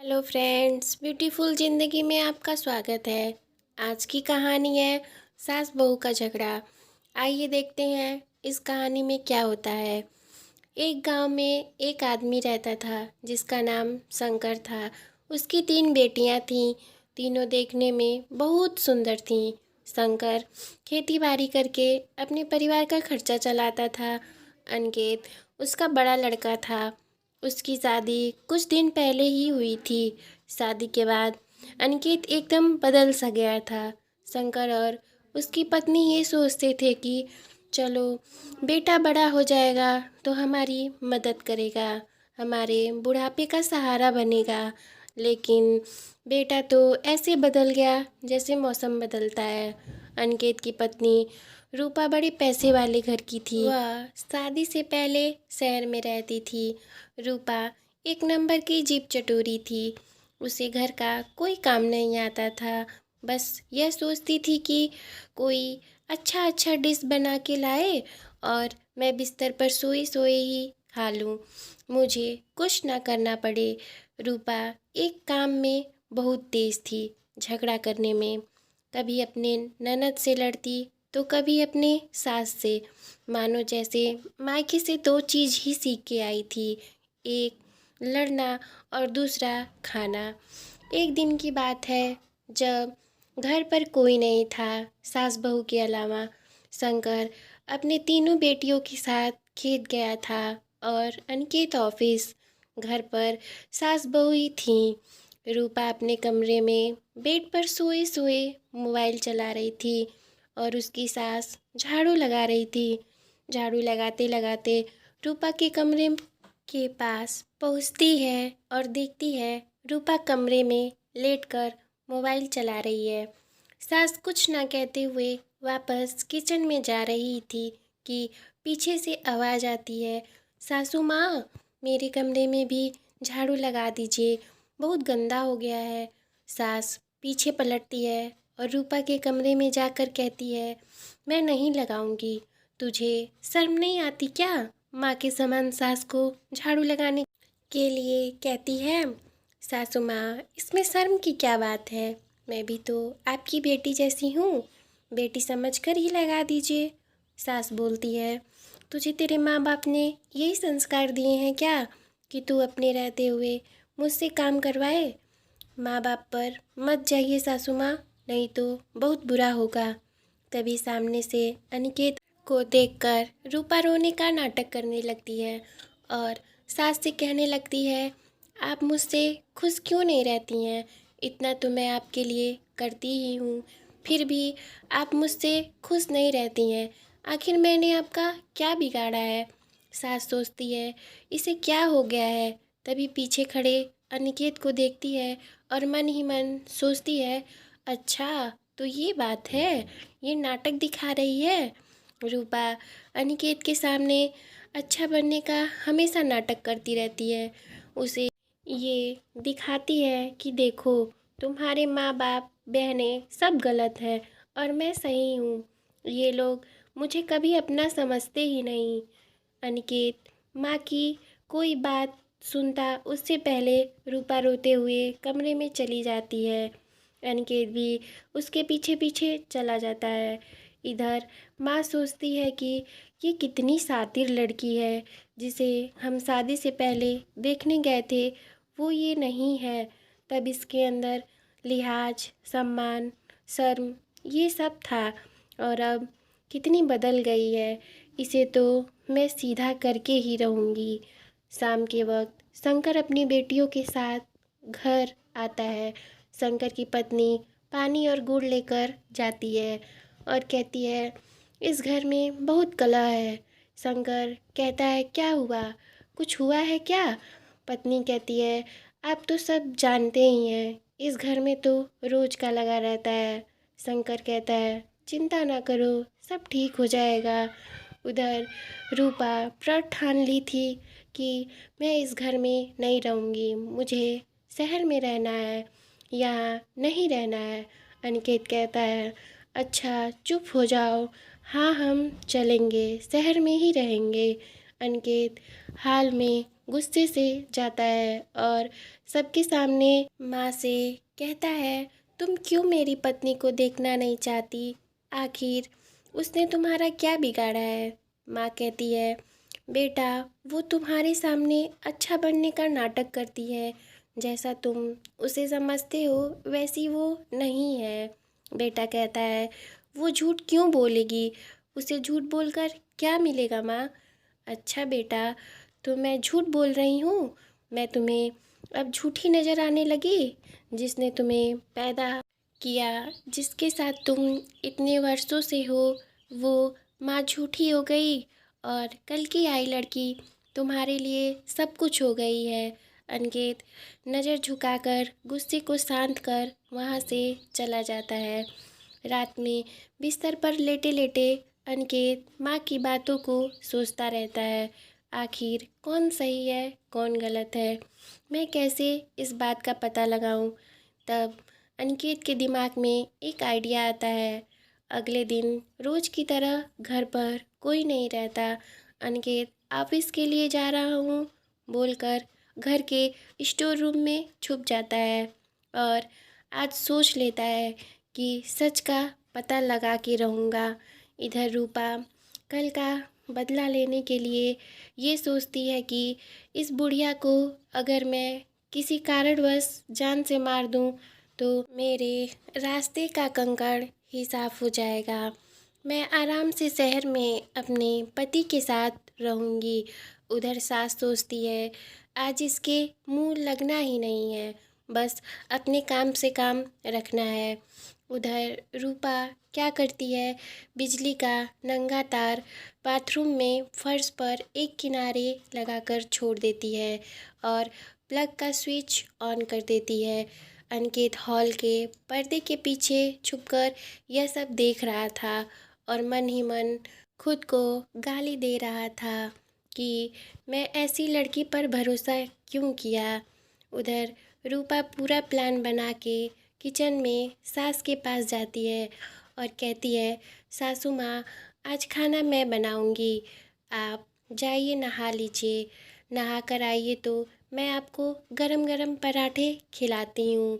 Hello friends, beautiful ज़िंदगी में आपका स्वागत है। आज की कहानी है सास बहू का झगड़ा। आइए देखते हैं इस कहानी में क्या होता है। एक गांव में एक आदमी रहता था जिसका नाम शंकर था। उसकी 3 बेटियां थीं। तीनों देखने में बहुत सुंदर थीं। शंकर खेती बाड़ी करके अपने परिवार का खर्चा चलाता था। अनिकेत उसका बड़ा लड़का था। उसकी शादी कुछ दिन पहले ही हुई थी। शादी के बाद अनिकेत एकदम बदल सा गया था। शंकर और उसकी पत्नी ये सोचते थे कि चलो बेटा बड़ा हो जाएगा तो हमारी मदद करेगा, हमारे बुढ़ापे का सहारा बनेगा। लेकिन बेटा तो ऐसे बदल गया जैसे मौसम बदलता है। अनिकेत की पत्नी रूपा बड़े पैसे वाले घर की थी। वह शादी से पहले शहर में रहती थी। रूपा एक नंबर की जीप चटोरी थी। उसे घर का कोई काम नहीं आता था। बस यह सोचती थी कि कोई अच्छा अच्छा डिश बना के लाए और मैं बिस्तर पर सोए सोए ही खा लूँ, मुझे कुछ ना करना पड़े। रूपा एक काम में बहुत तेज थी, झगड़ा करने में। कभी अपने ननद से लड़ती तो कभी अपने सास से। मानो जैसे मायके से 2 चीज़ ही सीख के आई थी, एक लड़ना और दूसरा खाना। एक दिन की बात है जब घर पर कोई नहीं था सास बहू के अलावा। शंकर अपने तीनों बेटियों के साथ खेत गया था और अनिकेत ऑफिस। घर पर सास बहू ही थीं। रूपा अपने कमरे में बेड पर सोए सोए मोबाइल चला रही थी और उसकी सास झाड़ू लगा रही थी। झाड़ू लगाते लगाते रूपा के कमरे के पास पहुंचती है और देखती है रूपा कमरे में लेटकर मोबाइल चला रही है। सास कुछ ना कहते हुए वापस किचन में जा रही थी कि पीछे से आवाज़ आती है, सासू माँ मेरे कमरे में भी झाड़ू लगा दीजिए, बहुत गंदा हो गया है। सास पीछे पलटती है और रूपा के कमरे में जाकर कहती है, मैं नहीं लगाऊंगी, तुझे शर्म नहीं आती क्या? माँ के समान सास को झाड़ू लगाने के लिए कहती है। सासू माँ इसमें शर्म की क्या बात है, मैं भी तो आपकी बेटी जैसी हूँ, बेटी समझकर ही लगा दीजिए। सास बोलती है, तुझे तेरे माँ बाप ने यही संस्कार दिए हैं क्या कि तू अपने रहते हुए मुझसे काम करवाए? माँ बाप पर मत जाइए सासू माँ, नहीं तो बहुत बुरा होगा। तभी सामने से अनिकेत को देखकर रूपा रोने का नाटक करने लगती है और सास से कहने लगती है, आप मुझसे खुश क्यों नहीं रहती हैं? इतना तो मैं आपके लिए करती ही हूँ, फिर भी आप मुझसे खुश नहीं रहती हैं। आखिर मैंने आपका क्या बिगाड़ा है? सास सोचती है इसे क्या हो गया है। तभी पीछे खड़े अनिकेत को देखती है और मन ही मन सोचती है, अच्छा तो ये बात है, ये नाटक दिखा रही है। रूपा अनिकेत के सामने अच्छा बनने का हमेशा नाटक करती रहती है। उसे ये दिखाती है कि देखो तुम्हारे माँ बाप बहनें सब गलत हैं और मैं सही हूँ। ये लोग मुझे कभी अपना समझते ही नहीं। अनिकेत माँ की कोई बात सुनता उससे पहले रूपा रोते हुए कमरे में चली जाती है। अनिकेत भी उसके पीछे पीछे चला जाता है। इधर माँ सोचती है कि ये कितनी शातिर लड़की है, जिसे हम शादी से पहले देखने गए थे वो ये नहीं है। तब इसके अंदर लिहाज, सम्मान, शर्म ये सब था और अब कितनी बदल गई है। इसे तो मैं सीधा करके ही रहूँगी। शाम के वक्त शंकर अपनी बेटियों के साथ घर आता है। शंकर की पत्नी पानी और गुड़ लेकर जाती है और कहती है, इस घर में बहुत कलह है। शंकर कहता है, क्या हुआ, कुछ हुआ है क्या? पत्नी कहती है, आप तो सब जानते ही हैं, इस घर में तो रोज का लगा रहता है। शंकर कहता है, चिंता ना करो, सब ठीक हो जाएगा। उधर रूपा प्रण ठान ली थी कि मैं इस घर में नहीं रहूँगी, मुझे शहर में रहना है, यहाँ नहीं रहना है। अनिकेत कहता है, अच्छा चुप हो जाओ, हाँ हम चलेंगे, शहर में ही रहेंगे। अनिकेत हाल में गुस्से से जाता है और सबके सामने माँ से कहता है, तुम क्यों मेरी पत्नी को देखना नहीं चाहती? आखिर उसने तुम्हारा क्या बिगाड़ा है? माँ कहती है, बेटा वो तुम्हारे सामने अच्छा बनने का नाटक करती है। जैसा तुम उसे समझते हो वैसी वो नहीं है। बेटा कहता है, वो झूठ क्यों बोलेगी? उसे झूठ बोलकर क्या मिलेगा माँ? अच्छा बेटा, तो मैं झूठ बोल रही हूँ? मैं तुम्हें अब झूठी नज़र आने लगी? जिसने तुम्हें पैदा किया, जिसके साथ तुम इतने वर्षों से हो, वो माँ झूठी हो गई और कल की आई लड़की तुम्हारे लिए सब कुछ हो गई है। अनिकेत नज़र झुकाकर गुस्से को शांत कर वहाँ से चला जाता है। रात में बिस्तर पर लेटे लेटे अनिकेत माँ की बातों को सोचता रहता है। आखिर कौन सही है कौन गलत है, मैं कैसे इस बात का पता लगाऊं? तब अनिकेत के दिमाग में एक आइडिया आता है। अगले दिन रोज की तरह घर पर कोई नहीं रहता। अनिकेत ऑफिस के लिए जा रहा हूँ बोलकर घर के स्टोर रूम में छुप जाता है और आज सोच लेता है कि सच का पता लगा के रहूँगा। इधर रूपा कल का बदला लेने के लिए ये सोचती है कि इस बुढ़िया को अगर मैं किसी कारणवश जान से मार दूँ तो मेरे रास्ते का कंकड़ ही साफ हो जाएगा। मैं आराम से शहर में अपने पति के साथ रहूँगी। उधर सास सोचती है, आज इसके मुंह लगना ही नहीं है, बस अपने काम से काम रखना है। उधर रूपा क्या करती है, बिजली का नंगा तार बाथरूम में फर्श पर एक किनारे लगाकर छोड़ देती है और प्लग का स्विच ऑन कर देती है। अनिकेत हॉल के पर्दे के पीछे छुपकर यह सब देख रहा था और मन ही मन खुद को गाली दे रहा था कि मैं ऐसी लड़की पर भरोसा क्यों किया। उधर रूपा पूरा प्लान बना के किचन में सास के पास जाती है और कहती है, सासू माँ आज खाना मैं बनाऊंगी, आप जाइए नहा लीजिए। नहा कर आइए तो मैं आपको गरम गरम पराठे खिलाती हूँ।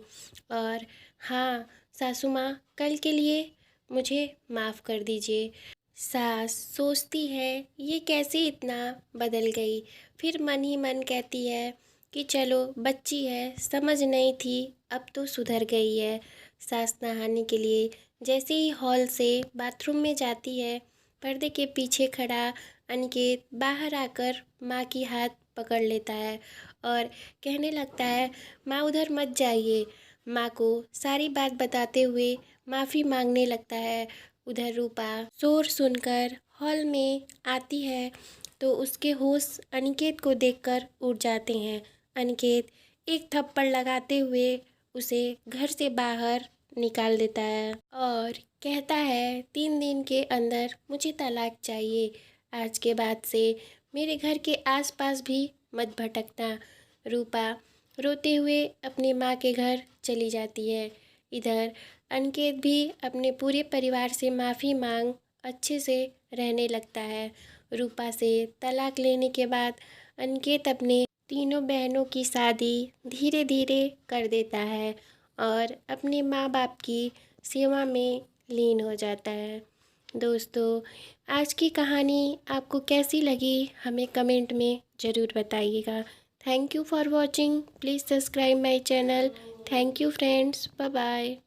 और हाँ सासू माँ, कल के लिए मुझे माफ़ कर दीजिए। सास सोचती है ये कैसे इतना बदल गई, फिर मन ही मन कहती है कि चलो बच्ची है, समझ नहीं थी, अब तो सुधर गई है। सास नहाने के लिए जैसे ही हॉल से बाथरूम में जाती है, पर्दे के पीछे खड़ा अनिकेत बाहर आकर माँ की हाथ पकड़ लेता है और कहने लगता है, माँ उधर मत जाइए। माँ को सारी बात बताते हुए माफ़ी मांगने लगता है। उधर रूपा शोर सुनकर हॉल में आती है तो उसके होश अनिकेत को देखकर उड़ जाते हैं। अनिकेत एक थप्पड़ लगाते हुए उसे घर से बाहर निकाल देता है और कहता है, 3 दिन के अंदर मुझे तलाक चाहिए। आज के बाद से मेरे घर के आसपास भी मत भटकना। रूपा रोते हुए अपनी माँ के घर चली जाती है। इधर अनिकेत भी अपने पूरे परिवार से माफ़ी मांग अच्छे से रहने लगता है। रूपा से तलाक लेने के बाद अनिकेत अपने तीनों बहनों की शादी धीरे धीरे कर देता है और अपने माँ बाप की सेवा में लीन हो जाता है। दोस्तों, आज की कहानी आपको कैसी लगी हमें कमेंट में ज़रूर बताइएगा। Thank you for watching, please subscribe my channel. Thank you friends, bye bye.